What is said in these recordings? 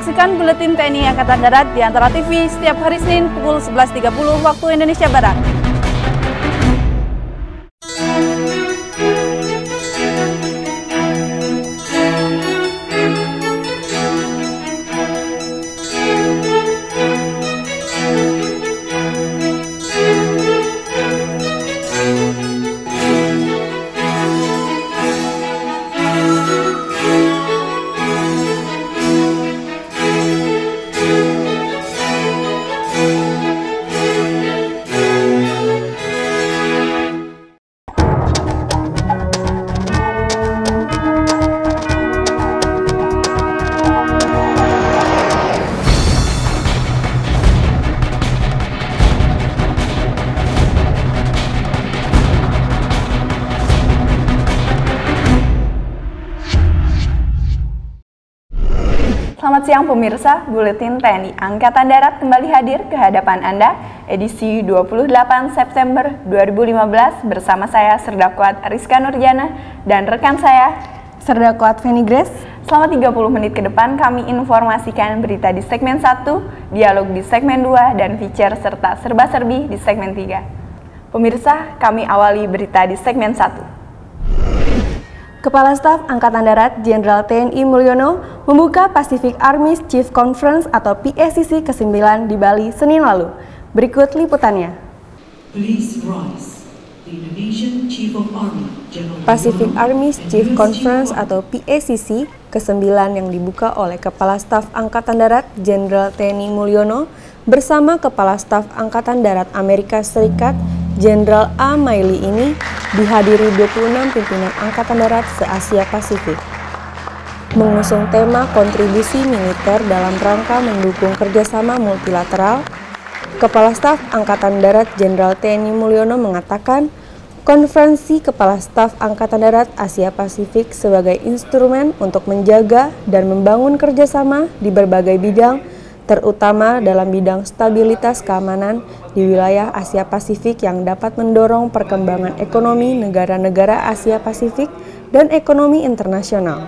Saksikan Buletin TNI Angkatan Darat di Antara TV setiap hari Senin pukul 11.30 waktu Indonesia Barat. Selamat siang pemirsa, Buletin TNI Angkatan Darat kembali hadir ke hadapan Anda edisi 28 September 2015 bersama saya Serdakwat Rizka Nurjana dan rekan saya Serdakwat Feni Grace. Selama 30 menit ke depan kami informasikan berita di segmen 1, dialog di segmen 2, dan feature serta serba-serbi di segmen 3. Pemirsa, kami awali berita di segmen 1. Kepala Staf Angkatan Darat Jenderal TNI Mulyono membuka Pacific Army Chief Conference atau PACC ke-9 di Bali Senin lalu. Berikut liputannya. Pacific Army Chief Conference atau PACC ke-9 yang dibuka oleh Kepala Staf Angkatan Darat Jenderal TNI Mulyono bersama Kepala Staf Angkatan Darat Amerika Serikat Jenderal A. Miley ini dihadiri 26 pimpinan Angkatan Darat se-Asia Pasifik. Mengusung tema kontribusi militer dalam rangka mendukung kerjasama multilateral, Kepala Staf Angkatan Darat Jenderal TNI Mulyono mengatakan, Konferensi Kepala Staf Angkatan Darat Asia Pasifik sebagai instrumen untuk menjaga dan membangun kerjasama di berbagai bidang, terutama dalam bidang stabilitas keamanan di wilayah Asia Pasifik yang dapat mendorong perkembangan ekonomi negara-negara Asia Pasifik dan ekonomi internasional.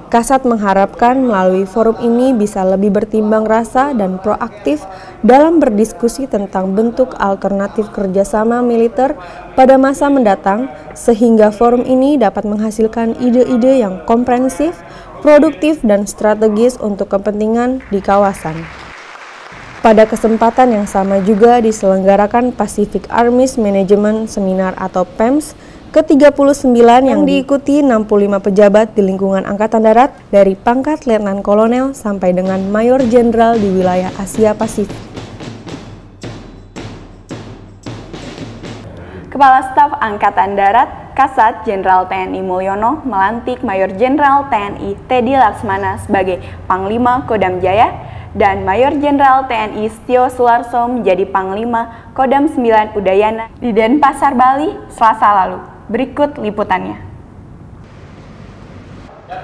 Kasat mengharapkan melalui forum ini bisa lebih bertimbang rasa dan proaktif dalam berdiskusi tentang bentuk alternatif kerjasama militer pada masa mendatang, sehingga forum ini dapat menghasilkan ide-ide yang komprehensif, produktif, dan strategis untuk kepentingan di kawasan. Pada kesempatan yang sama juga diselenggarakan Pacific Army Management Seminar atau PAMS ke-39 yang diikuti 65 pejabat di lingkungan Angkatan Darat dari pangkat Letnan Kolonel sampai dengan Mayor Jenderal di wilayah Asia Pasifik. Kepala Staf Angkatan Darat Kasat Jenderal TNI Mulyono melantik Mayor Jenderal TNI Teddy Laksmana sebagai Panglima Kodam Jaya dan Mayor Jenderal TNI Setio Sularso menjadi Panglima Kodam 9 Udayana di Denpasar, Bali, Selasa lalu. Berikut liputannya.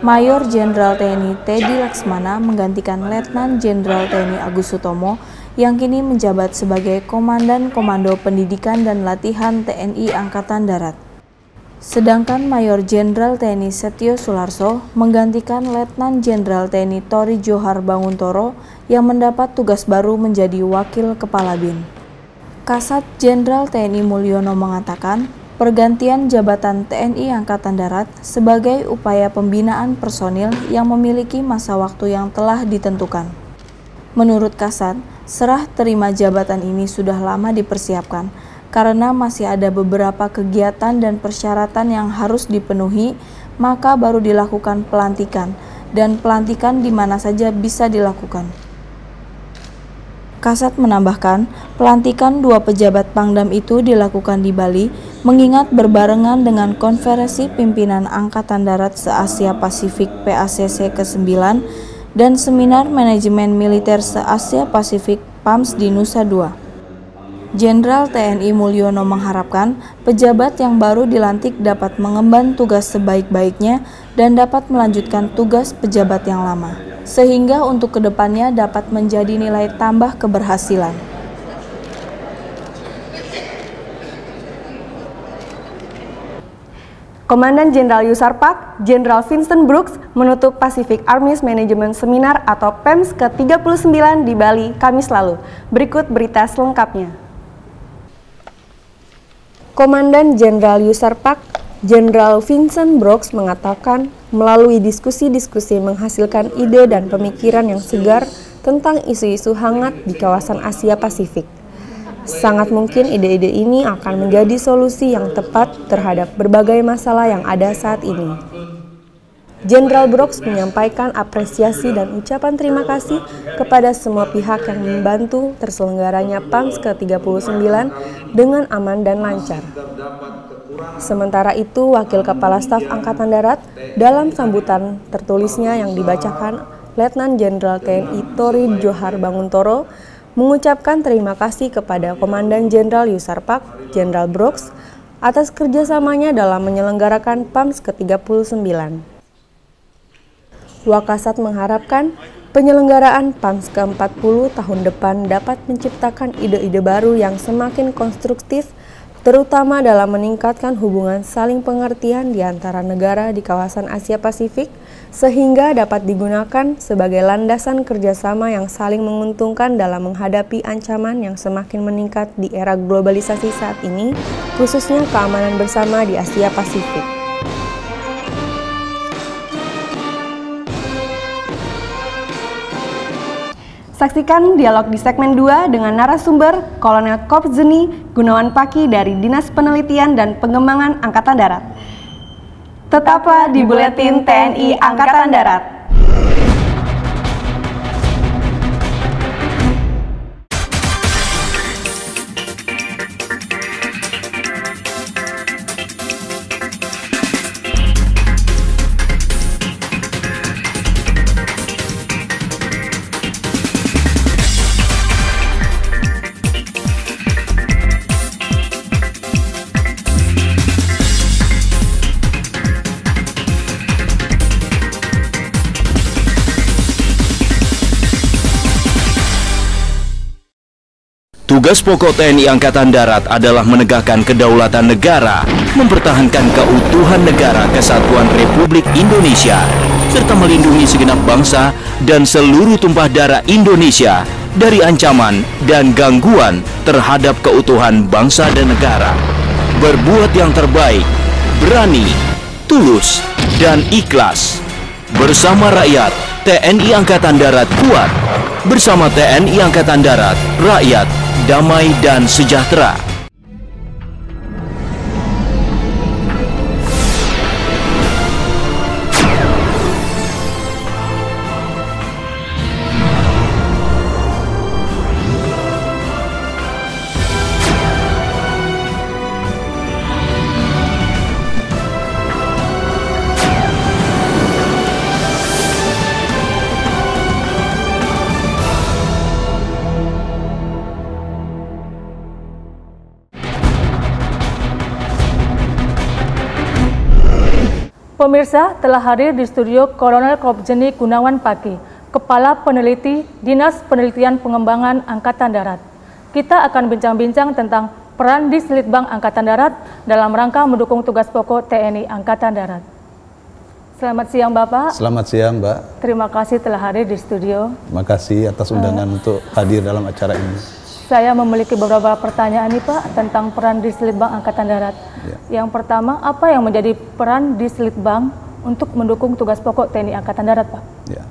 Mayor Jenderal TNI Teddy Laksmana menggantikan Letnan Jenderal TNI Agus Sutomo yang kini menjabat sebagai Komandan Komando Pendidikan dan Latihan TNI Angkatan Darat. Sedangkan Mayor Jenderal TNI Setio Sularso menggantikan Letnan Jenderal TNI Tori Johar Banguntoro yang mendapat tugas baru menjadi Wakil Kepala BIN. Kasat Jenderal TNI Mulyono mengatakan, pergantian jabatan TNI Angkatan Darat sebagai upaya pembinaan personil yang memiliki masa waktu yang telah ditentukan. Menurut Kasat, serah terima jabatan ini sudah lama dipersiapkan, karena masih ada beberapa kegiatan dan persyaratan yang harus dipenuhi, maka baru dilakukan pelantikan, dan pelantikan di mana saja bisa dilakukan. Kasat menambahkan, pelantikan 2 pejabat Pangdam itu dilakukan di Bali, mengingat berbarengan dengan Konferensi Pimpinan Angkatan Darat se-Asia Pasifik PACC ke-9 dan Seminar Manajemen Militer se-Asia Pasifik PAMS di Nusa Dua. Jenderal TNI Mulyono mengharapkan pejabat yang baru dilantik dapat mengemban tugas sebaik-baiknya dan dapat melanjutkan tugas pejabat yang lama, sehingga untuk kedepannya dapat menjadi nilai tambah keberhasilan. Komandan Jenderal Yusarpak, Jenderal Vincent Brooks, menutup Pacific Army's Management Seminar atau PAMS ke-39 di Bali, Kamis lalu. Berikut berita selengkapnya. Komandan Jenderal Yusarpak, Jenderal Vincent Brooks mengatakan, melalui diskusi-diskusi menghasilkan ide dan pemikiran yang segar tentang isu-isu hangat di kawasan Asia Pasifik. Sangat mungkin ide-ide ini akan menjadi solusi yang tepat terhadap berbagai masalah yang ada saat ini. Jenderal Brooks menyampaikan apresiasi dan ucapan terima kasih kepada semua pihak yang membantu terselenggaranya PAMS ke-39 dengan aman dan lancar. Sementara itu, Wakil Kepala Staf Angkatan Darat dalam sambutan tertulisnya yang dibacakan Letnan Jenderal TNI Tori Johar Banguntoro mengucapkan terima kasih kepada Komandan Jenderal Yusarpak, Jenderal Brooks, atas kerjasamanya dalam menyelenggarakan PAMS ke-39. Wakasat mengharapkan penyelenggaraan PAMS ke-40 tahun depan dapat menciptakan ide-ide baru yang semakin konstruktif, terutama dalam meningkatkan hubungan saling pengertian di antara negara di kawasan Asia Pasifik, sehingga dapat digunakan sebagai landasan kerjasama yang saling menguntungkan dalam menghadapi ancaman yang semakin meningkat di era globalisasi saat ini, khususnya keamanan bersama di Asia Pasifik. Saksikan dialog di segmen 2 dengan narasumber Kolonel Korps Zeni Gunawan Paki dari Dinas Penelitian dan Pengembangan Angkatan Darat. Tetaplah di Buletin TNI Angkatan Darat. Tugas pokok TNI Angkatan Darat adalah menegakkan kedaulatan negara, mempertahankan keutuhan negara kesatuan Republik Indonesia, serta melindungi segenap bangsa dan seluruh tumpah darah Indonesia dari ancaman dan gangguan terhadap keutuhan bangsa dan negara. Berbuat yang terbaik, berani, tulus, dan ikhlas. Bersama rakyat, TNI Angkatan Darat kuat. Bersama TNI Angkatan Darat, rakyat damai dan sejahtera. Pemirsa, telah hadir di studio Kolonel Korps Zeni Gunawan Paki, Kepala Peneliti Dinas Penelitian Pengembangan Angkatan Darat. Kita akan bincang-bincang tentang peran Dislitbang Angkatan Darat dalam rangka mendukung tugas pokok TNI Angkatan Darat. Selamat siang Bapak. Selamat siang Mbak. Terima kasih telah hadir di studio. Terima kasih atas undangan untuk hadir dalam acara ini. Saya memiliki beberapa pertanyaan nih Pak tentang peran Dislitbang Angkatan Darat. Ya. Yang pertama, apa yang menjadi peran Dislitbang untuk mendukung tugas pokok TNI Angkatan Darat Pak? Ya.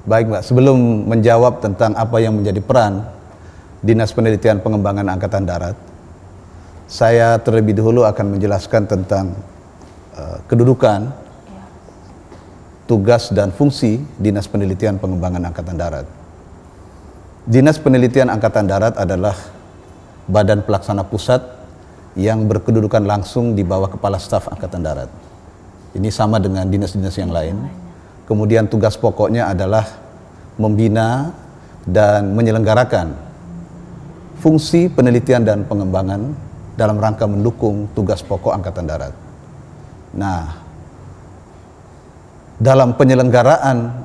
Baik Mbak, sebelum menjawab tentang apa yang menjadi peran Dinas Penelitian Pengembangan Angkatan Darat, saya terlebih dahulu akan menjelaskan tentang kedudukan, tugas dan fungsi Dinas Penelitian Pengembangan Angkatan Darat. Dinas Penelitian Angkatan Darat adalah badan pelaksana pusat yang berkedudukan langsung di bawah Kepala Staf Angkatan Darat. Ini sama dengan dinas-dinas yang lain. Kemudian tugas pokoknya adalah membina dan menyelenggarakan fungsi penelitian dan pengembangan dalam rangka mendukung tugas pokok Angkatan Darat. Nah, dalam penyelenggaraan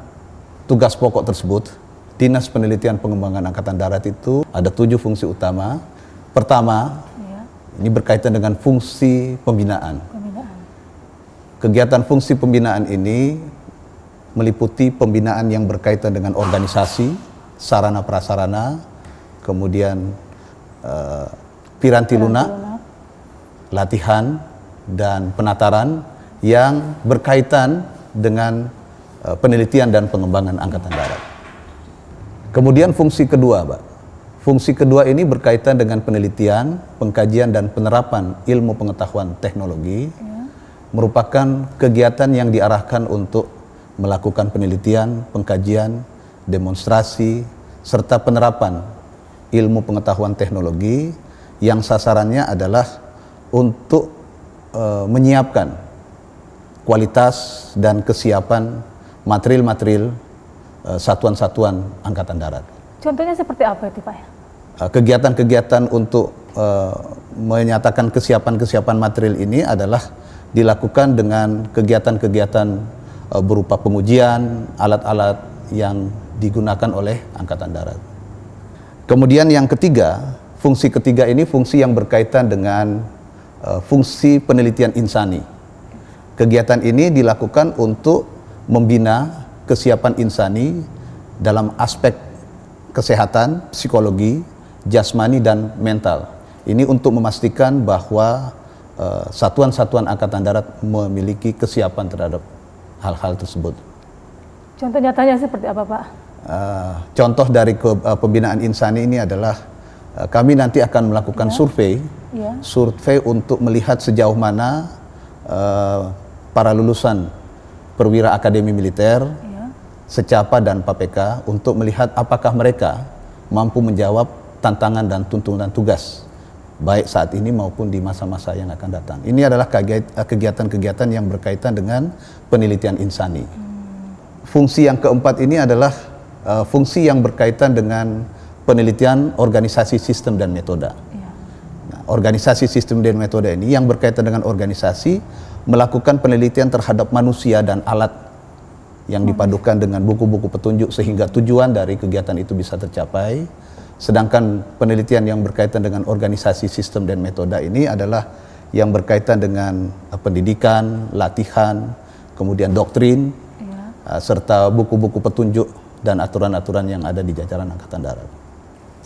tugas pokok tersebut, Dinas Penelitian Pengembangan Angkatan Darat itu ada 7 fungsi utama. Pertama, ini berkaitan dengan fungsi pembinaan. Kegiatan fungsi pembinaan ini meliputi pembinaan yang berkaitan dengan organisasi, sarana prasarana, kemudian piranti lunak, latihan, dan penataran yang berkaitan dengan penelitian dan pengembangan Angkatan Darat. Kemudian fungsi kedua, Pak. Fungsi kedua ini berkaitan dengan penelitian, pengkajian, dan penerapan ilmu pengetahuan teknologi, merupakan kegiatan yang diarahkan untuk melakukan penelitian, pengkajian, demonstrasi, serta penerapan ilmu pengetahuan teknologi yang sasarannya adalah untuk menyiapkan kualitas dan kesiapan material-material satuan-satuan Angkatan Darat. Contohnya seperti apa itu, Pak? Kegiatan-kegiatan untuk menyatakan kesiapan material ini adalah dilakukan dengan kegiatan-kegiatan berupa pengujian alat-alat yang digunakan oleh Angkatan Darat. Kemudian yang ketiga, fungsi ketiga ini fungsi yang berkaitan dengan fungsi penelitian insani. Kegiatan ini dilakukan untuk membina kesiapan insani dalam aspek kesehatan, psikologi, jasmani, dan mental. Ini untuk memastikan bahwa satuan-satuan Angkatan Darat memiliki kesiapan terhadap hal-hal tersebut. Contoh nyatanya seperti apa, Pak? Contoh dari pembinaan insani ini adalah kami nanti akan melakukan survei untuk melihat sejauh mana para lulusan perwira akademi militer, Secapa dan PAPK untuk melihat apakah mereka mampu menjawab tantangan dan tuntutan tugas baik saat ini maupun di masa-masa yang akan datang. Ini adalah kegiatan-kegiatan yang berkaitan dengan penelitian insani. Fungsi yang keempat ini adalah fungsi yang berkaitan dengan penelitian organisasi sistem dan metode. Nah, organisasi sistem dan metode ini yang berkaitan dengan organisasi melakukan penelitian terhadap manusia dan alat yang dipadukan dengan buku-buku petunjuk sehingga tujuan dari kegiatan itu bisa tercapai. Sedangkan penelitian yang berkaitan dengan organisasi sistem dan metode ini adalah yang berkaitan dengan pendidikan, latihan, kemudian doktrin, serta buku-buku petunjuk dan aturan-aturan yang ada di jajaran Angkatan Darat.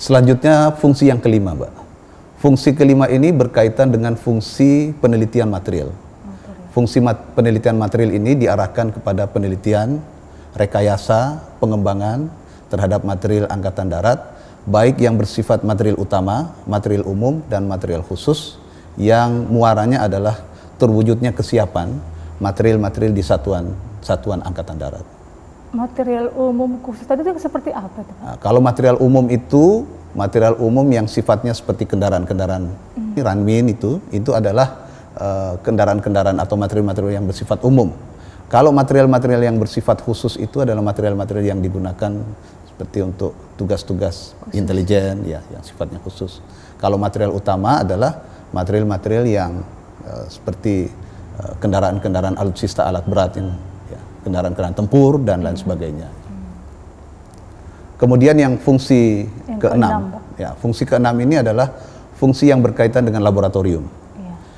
Selanjutnya fungsi yang kelima, Mbak. Fungsi kelima ini berkaitan dengan fungsi penelitian material. Fungsi penelitian material ini diarahkan kepada penelitian, rekayasa, pengembangan terhadap material Angkatan Darat, baik yang bersifat material utama, material umum, dan material khusus, yang muaranya adalah terwujudnya kesiapan material-material di satuan Angkatan Darat. Material umum khusus tadi itu seperti apa? Nah, kalau material umum itu, material umum yang sifatnya seperti kendaraan-kendaraan ranmin itu adalah kendaraan-kendaraan atau material-material yang bersifat umum. Kalau material-material yang bersifat khusus itu adalah material-material yang digunakan seperti untuk tugas-tugas intelijen, ya, yang sifatnya khusus. Kalau material utama adalah material-material yang seperti kendaraan-kendaraan alutsista alat berat, yang kendaraan-kendaraan tempur dan lain sebagainya. Kemudian yang fungsi keenam, fungsi keenam ini adalah fungsi yang berkaitan dengan laboratorium.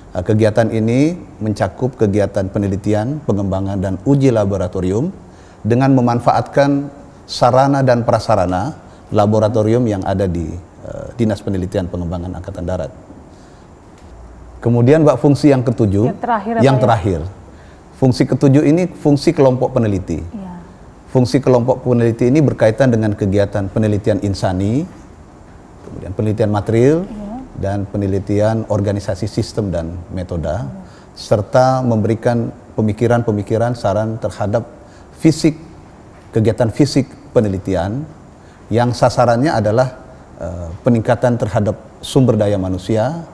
Kegiatan ini mencakup kegiatan penelitian, pengembangan, dan uji laboratorium dengan memanfaatkan sarana dan prasarana laboratorium yang ada di Dinas Penelitian Pengembangan Angkatan Darat. Kemudian, Mbak, fungsi yang ketujuh, yang terakhir. Fungsi ketujuh ini fungsi kelompok peneliti. Fungsi kelompok peneliti ini berkaitan dengan kegiatan penelitian insani, kemudian penelitian material, dan penelitian organisasi sistem dan metode, serta memberikan pemikiran-pemikiran saran terhadap fisik, kegiatan fisik penelitian yang sasarannya adalah peningkatan terhadap sumber daya manusia,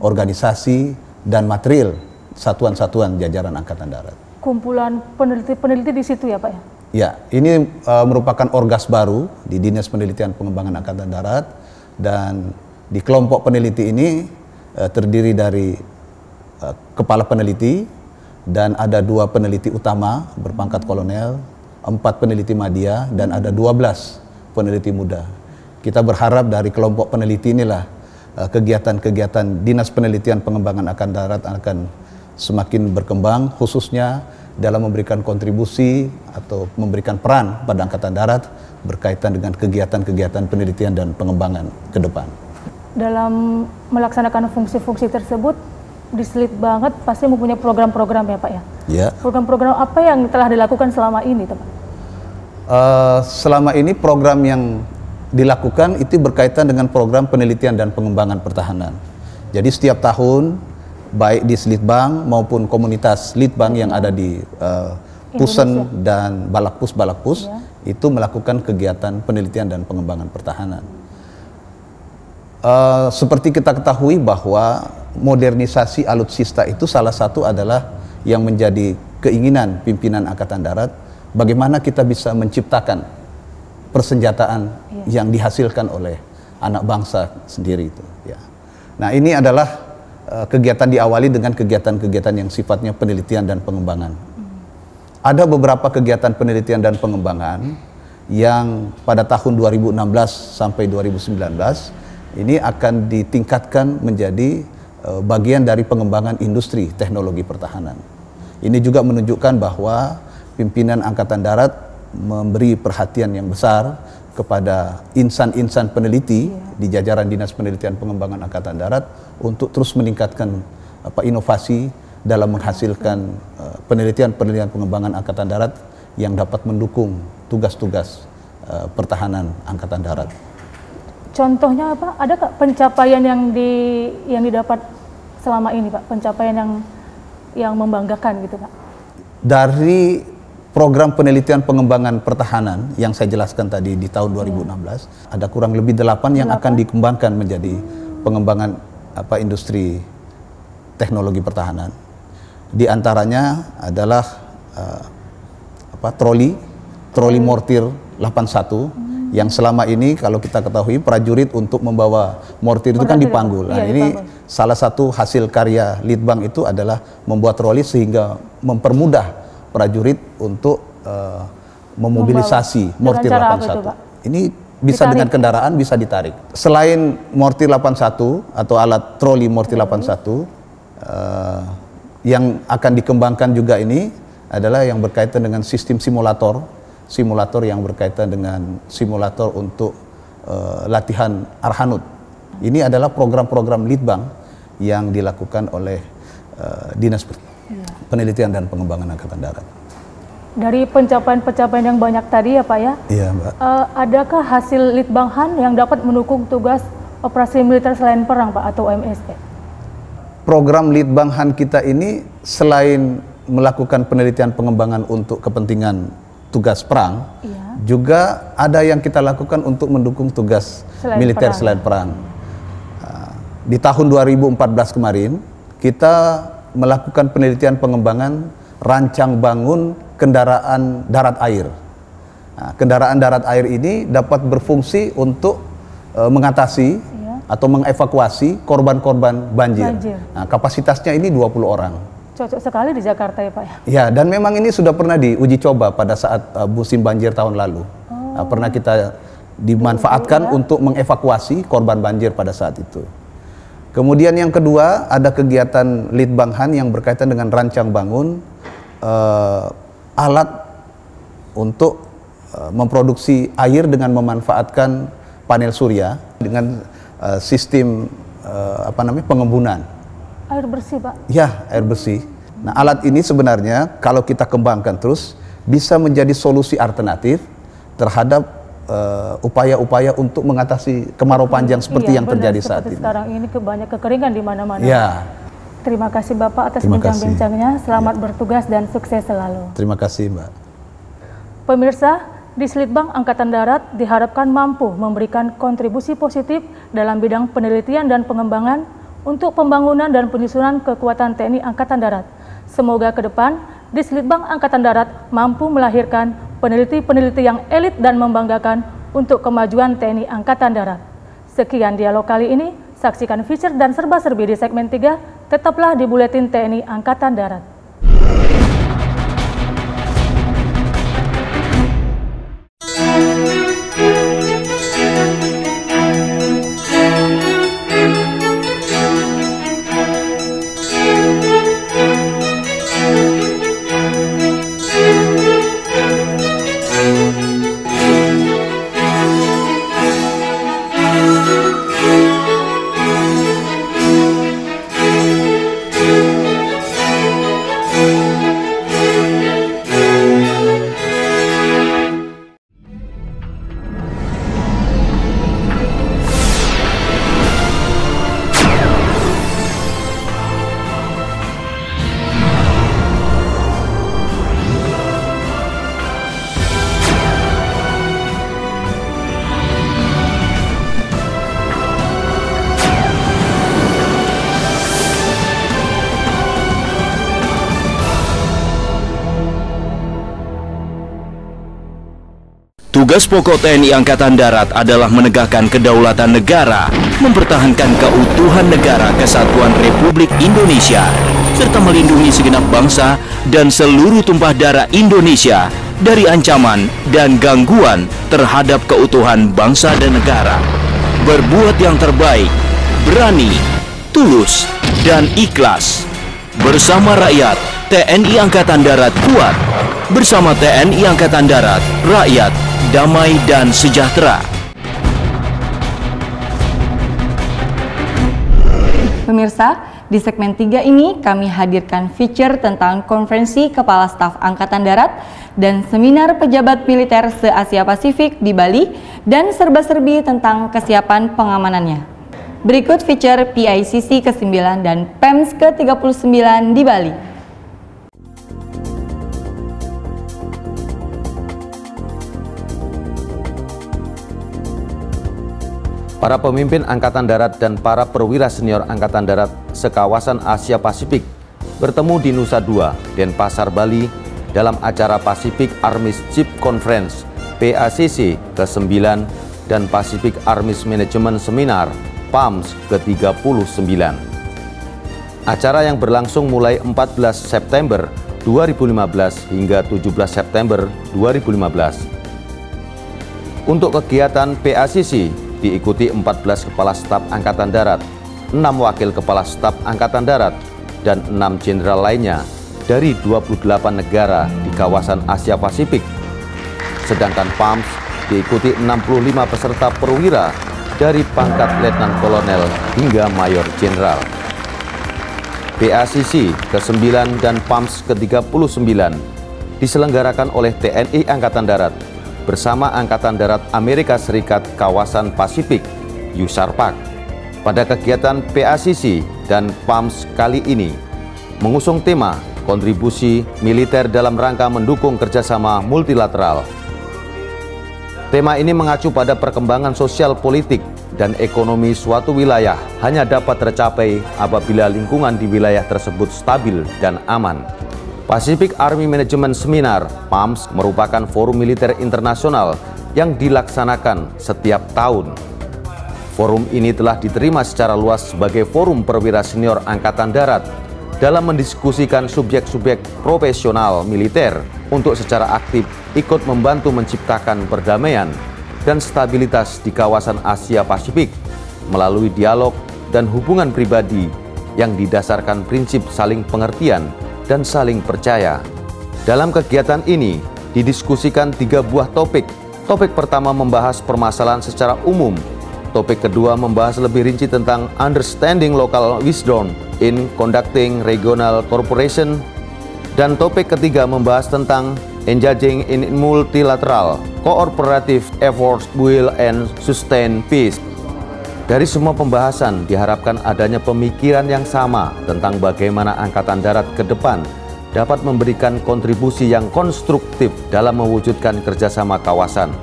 organisasi, dan material satuan-satuan jajaran Angkatan Darat. Kumpulan peneliti-peneliti di situ ya, Pak ya? Ya, ini merupakan orgas baru di Dinas Penelitian Pengembangan Angkatan Darat, dan di kelompok peneliti ini terdiri dari kepala peneliti, dan ada 2 peneliti utama berpangkat kolonel, 4 peneliti madya, dan ada 12 peneliti muda. Kita berharap dari kelompok peneliti inilah kegiatan-kegiatan Dinas Penelitian Pengembangan Angkatan Darat akan semakin berkembang, khususnya dalam memberikan kontribusi atau memberikan peran pada Angkatan Darat berkaitan dengan kegiatan-kegiatan penelitian dan pengembangan ke depan. Dalam melaksanakan fungsi-fungsi tersebut, Dislit banget pasti mempunyai program-program ya Pak ya? Ya. Program-program apa yang telah dilakukan selama ini Pak? Selama ini program yang dilakukan itu berkaitan dengan program penelitian dan pengembangan pertahanan. Jadi setiap tahun, baik di Slitbang maupun komunitas Litbang yang ada di Pusen dan Balakpus ya, itu melakukan kegiatan penelitian dan pengembangan pertahanan. Seperti kita ketahui bahwa modernisasi alutsista itu salah satu adalah yang menjadi keinginan pimpinan Angkatan Darat, bagaimana kita bisa menciptakan persenjataan yang dihasilkan oleh anak bangsa sendiri itu. Ya. Nah ini adalah kegiatan diawali dengan kegiatan-kegiatan yang sifatnya penelitian dan pengembangan. Ada beberapa kegiatan penelitian dan pengembangan yang pada tahun 2016 sampai 2019 ini akan ditingkatkan menjadi bagian dari pengembangan industri teknologi pertahanan. Ini juga menunjukkan bahwa pimpinan Angkatan Darat memberi perhatian yang besar kepada insan-insan peneliti di jajaran Dinas Penelitian Pengembangan Angkatan Darat untuk terus meningkatkan inovasi dalam menghasilkan penelitian-penelitian pengembangan Angkatan Darat yang dapat mendukung tugas-tugas pertahanan Angkatan Darat. Contohnya apa? Ada pencapaian yang didapat selama ini Pak? Pencapaian yang membanggakan gitu Pak? Dari program penelitian pengembangan pertahanan yang saya jelaskan tadi di tahun 2016, ada kurang lebih 8 yang akan dikembangkan menjadi pengembangan industri teknologi pertahanan. Di antaranya adalah troli mortir 81 yang selama ini kalau kita ketahui prajurit untuk membawa mortir itu kan dipanggul. Nah, ini salah satu hasil karya Litbang itu adalah membuat troli sehingga mempermudah prajurit untuk memobilisasi mortir 81. Ini bisa ditarik. Dengan kendaraan bisa ditarik. Selain mortir 81 atau alat troli mortir 81, yang akan dikembangkan juga ini adalah yang berkaitan dengan sistem simulator yang berkaitan dengan simulator untuk latihan Arhanud. Ini adalah program-program Litbang yang dilakukan oleh Dinas Penelitian dan Pengembangan Angkatan Darat. Dari pencapaian-pencapaian yang banyak tadi ya Pak ya? Iya Mbak. Adakah hasil Litbanghan yang dapat mendukung tugas operasi militer selain perang Pak atau OMSE? Program Litbanghan kita ini selain melakukan penelitian pengembangan untuk kepentingan tugas perang, juga ada yang kita lakukan untuk mendukung tugas militer selain perang. Di tahun 2014 kemarin, kita melakukan penelitian pengembangan rancang bangun kendaraan darat air. Nah, kendaraan darat air ini dapat berfungsi untuk mengatasi atau mengevakuasi korban-korban banjir. Nah, kapasitasnya ini 20 orang. Cocok sekali di Jakarta ya Pak ya? Ya, dan memang ini sudah pernah diuji coba pada saat musim banjir tahun lalu. Pernah kita dimanfaatkan untuk mengevakuasi korban banjir pada saat itu. Kemudian yang kedua, ada kegiatan Litbanghan yang berkaitan dengan rancang bangun alat untuk memproduksi air dengan memanfaatkan panel surya dengan sistem pengembunan. Air bersih Pak? Ya, air bersih. Nah, alat ini sebenarnya kalau kita kembangkan terus bisa menjadi solusi alternatif terhadap upaya-upaya untuk mengatasi kemarau panjang seperti yang terjadi saat ini. Sekarang ini banyak kekeringan di mana-mana. Ya. Terima kasih Bapak atas bincang-bincangnya. Selamat bertugas dan sukses selalu. Terima kasih Mbak. Pemirsa, di Slitbang Angkatan Darat diharapkan mampu memberikan kontribusi positif dalam bidang penelitian dan pengembangan untuk pembangunan dan penyusunan kekuatan TNI Angkatan Darat. Semoga ke depan, di Slitbang Angkatan Darat mampu melahirkan peneliti-peneliti yang elit dan membanggakan untuk kemajuan TNI Angkatan Darat. Sekian dialog kali ini, saksikan feature dan serba-serbi di segmen 3, tetaplah di Buletin TNI Angkatan Darat. Tugas pokok TNI Angkatan Darat adalah menegakkan kedaulatan negara, mempertahankan keutuhan negara kesatuan Republik Indonesia, serta melindungi segenap bangsa dan seluruh tumpah darah Indonesia dari ancaman dan gangguan terhadap keutuhan bangsa dan negara. Berbuat yang terbaik, berani, tulus, dan ikhlas. Bersama rakyat, TNI Angkatan Darat kuat. Bersama TNI Angkatan Darat, rakyat damai dan sejahtera. Pemirsa, di segmen 3 ini kami hadirkan feature tentang konferensi Kepala Staf Angkatan Darat dan seminar pejabat militer se-Asia Pasifik di Bali dan serba-serbi tentang kesiapan pengamanannya. Berikut feature PICC ke-9 dan PEMS ke-39 di Bali. Para pemimpin Angkatan Darat dan para perwira senior Angkatan Darat sekawasan Asia Pasifik bertemu di Nusa Dua, Denpasar, Bali dalam acara Pacific Army Chief Conference PACC ke-9 dan Pacific Army Management Seminar PAMS ke-39. Acara yang berlangsung mulai 14 September 2015 hingga 17 September 2015. Untuk kegiatan PACC diikuti 14 Kepala Staf Angkatan Darat, 6 Wakil Kepala Staf Angkatan Darat, dan 6 jenderal lainnya dari 28 negara di kawasan Asia Pasifik. Sedangkan PAMS diikuti 65 peserta perwira dari pangkat Letnan Kolonel hingga Mayor Jenderal. PACC ke-9 dan PAMS ke-39 diselenggarakan oleh TNI Angkatan Darat bersama Angkatan Darat Amerika Serikat Kawasan Pasifik, USARPAC. Pada kegiatan PACC dan PAMS kali ini, mengusung tema kontribusi militer dalam rangka mendukung kerjasama multilateral. Tema ini mengacu pada perkembangan sosial politik dan ekonomi suatu wilayah hanya dapat tercapai apabila lingkungan di wilayah tersebut stabil dan aman. Pacific Army Management Seminar PAMS merupakan forum militer internasional yang dilaksanakan setiap tahun. Forum ini telah diterima secara luas sebagai forum perwira senior Angkatan Darat dalam mendiskusikan subjek-subjek profesional militer untuk secara aktif ikut membantu menciptakan perdamaian dan stabilitas di kawasan Asia Pasifik melalui dialog dan hubungan pribadi yang didasarkan prinsip saling pengertian dan saling percaya. Dalam kegiatan ini didiskusikan 3 buah topik. Topik pertama membahas permasalahan secara umum. Topik kedua membahas lebih rinci tentang understanding local wisdom in conducting regional cooperation. Dan topik ketiga membahas tentang engaging in multilateral cooperative efforts will and sustain peace. Dari semua pembahasan diharapkan adanya pemikiran yang sama tentang bagaimana Angkatan Darat ke depan dapat memberikan kontribusi yang konstruktif dalam mewujudkan kerjasama kawasan.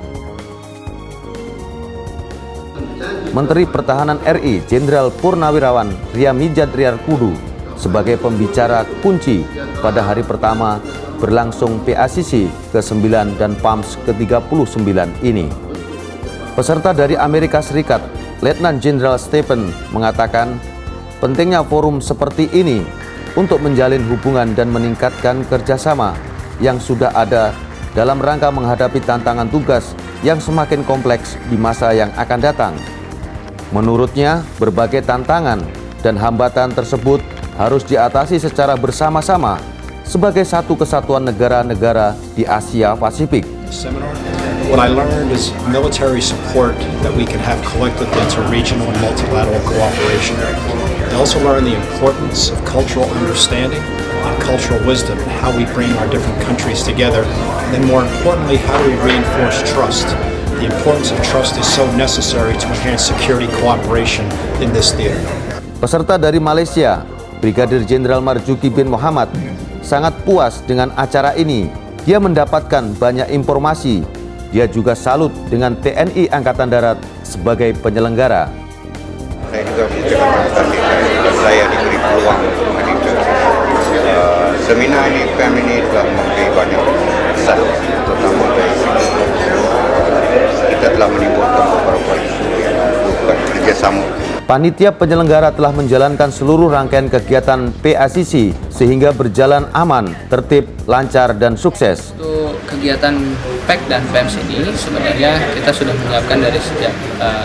Menteri Pertahanan RI Jenderal Purnawirawan Riamizat Riarkudu sebagai pembicara kunci pada hari pertama berlangsung PACC ke-9 dan PAMS ke-39 ini. Peserta dari Amerika Serikat Letnan Jenderal Stephen mengatakan pentingnya forum seperti ini untuk menjalin hubungan dan meningkatkan kerjasama yang sudah ada dalam rangka menghadapi tantangan tugas yang semakin kompleks di masa yang akan datang. Menurutnya, berbagai tantangan dan hambatan tersebut harus diatasi secara bersama-sama sebagai satu kesatuan negara-negara di Asia Pasifik. What I learned is military support that we can have collectively to regional and multilateral cooperation. I also learned the importance of cultural understanding and cultural wisdom and how we bring our different countries together. And then more importantly, how do we reinforce trust? The importance of trust is so necessary to enhance security cooperation in this theater. Peserta dari Malaysia, Brigadir Jenderal Marzuki bin Mohamad, sangat puas dengan acara ini. Dia mendapatkan banyak informasi. Dia juga salut dengan TNI Angkatan Darat sebagai penyelenggara. Saya juga berterima kasih dan saya diberi peluang untuk hadir. Seminar ini, PAM ini telah memberi banyak pesan, terutama dari segi telah menimbulkan beberapa isu yang membutuhkan kerjasama. Panitia penyelenggara telah menjalankan seluruh rangkaian kegiatan PACC sehingga berjalan aman, tertib, lancar, dan sukses. Untuk kegiatan PEC dan PEMS ini sebenarnya kita sudah menyiapkan dari sejak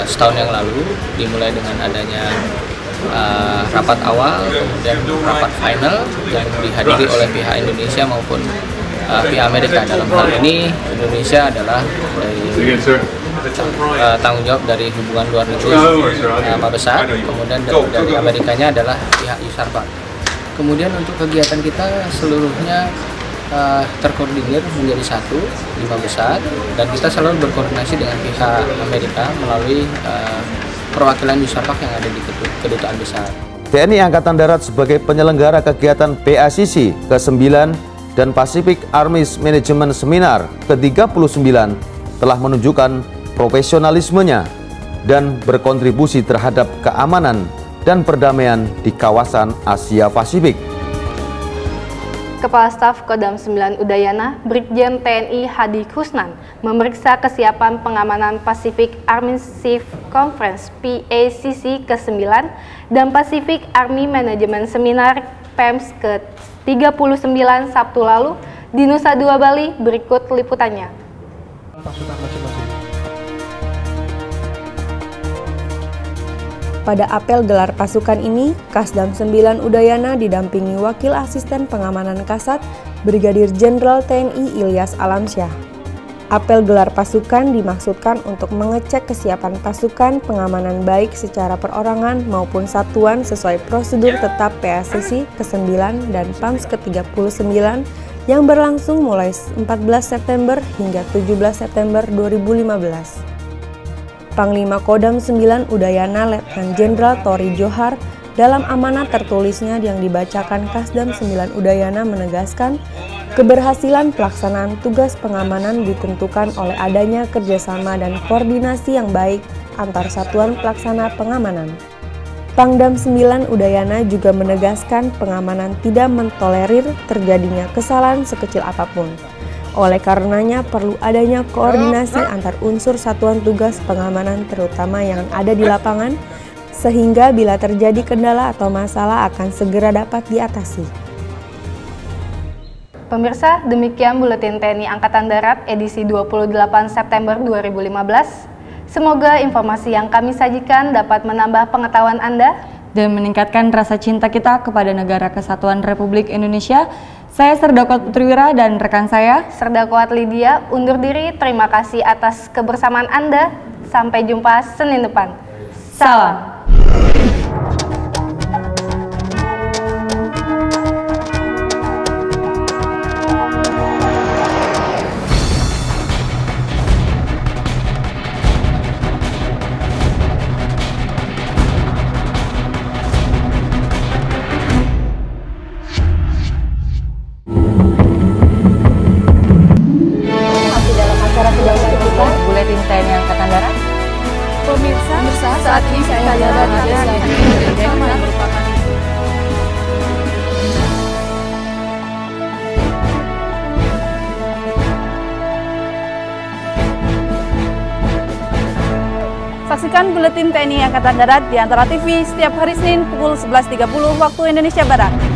setahun yang lalu, dimulai dengan adanya rapat awal, kemudian rapat final yang dihadiri oleh pihak Indonesia maupun pihak Amerika. Dalam hal ini Indonesia adalah tanggung jawab dari hubungan luar negeri Mabesat, kemudian dari Amerikanya adalah pihak Yusarpak. Kemudian untuk kegiatan kita seluruhnya terkoordinir menjadi satu di Mabesat, dan kita selalu berkoordinasi dengan pihak Amerika melalui perwakilan Yusarpak yang ada di Kedutaan Besar. TNI Angkatan Darat sebagai penyelenggara kegiatan PACC ke-9 dan Pacific Armies Management Seminar ke-39 telah menunjukkan profesionalismenya dan berkontribusi terhadap keamanan dan perdamaian di kawasan Asia Pasifik. Kepala Staf Kodam 9 Udayana, Brigjen TNI Hadi Kusnan, memeriksa kesiapan pengamanan Pacific Army Chief Conference PACC ke-9 dan Pacific Army Management Seminar PEMS ke-39 Sabtu lalu di Nusa Dua Bali. Berikut liputannya. Pada apel gelar pasukan ini, Kasdam 9 Udayana didampingi Wakil Asisten Pengamanan Kasat, Brigadir Jenderal TNI Ilyas Alamsyah. Apel gelar pasukan dimaksudkan untuk mengecek kesiapan pasukan pengamanan baik secara perorangan maupun satuan sesuai prosedur tetap PACC ke-9 dan PAMS ke-39 yang berlangsung mulai 14 September hingga 17 September 2015. Panglima Kodam 9 Udayana Letnan Jenderal Tori Johar dalam amanat tertulisnya yang dibacakan Kasdam 9 Udayana menegaskan keberhasilan pelaksanaan tugas pengamanan ditentukan oleh adanya kerjasama dan koordinasi yang baik antar satuan pelaksana pengamanan. Pangdam 9 Udayana juga menegaskan pengamanan tidak mentolerir terjadinya kesalahan sekecil apapun. Oleh karenanya perlu adanya koordinasi antar unsur satuan tugas pengamanan terutama yang ada di lapangan sehingga bila terjadi kendala atau masalah akan segera dapat diatasi. Pemirsa, demikian Buletin TNI Angkatan Darat edisi 28 September 2015. Semoga informasi yang kami sajikan dapat menambah pengetahuan Anda dan meningkatkan rasa cinta kita kepada Negara Kesatuan Republik Indonesia. Saya Serdakot Putriwira dan rekan saya Serdakot Lydia undur diri. Terima kasih atas kebersamaan Anda. Sampai jumpa Senin depan. Salam. Buletin TNI Angkatan Darat. Pemirsa, saat ini saya berada di Denmark merupakan Saksikan Buletin TNI Angkatan Darat di Antara TV setiap hari Senin pukul 11.30 waktu Indonesia Barat.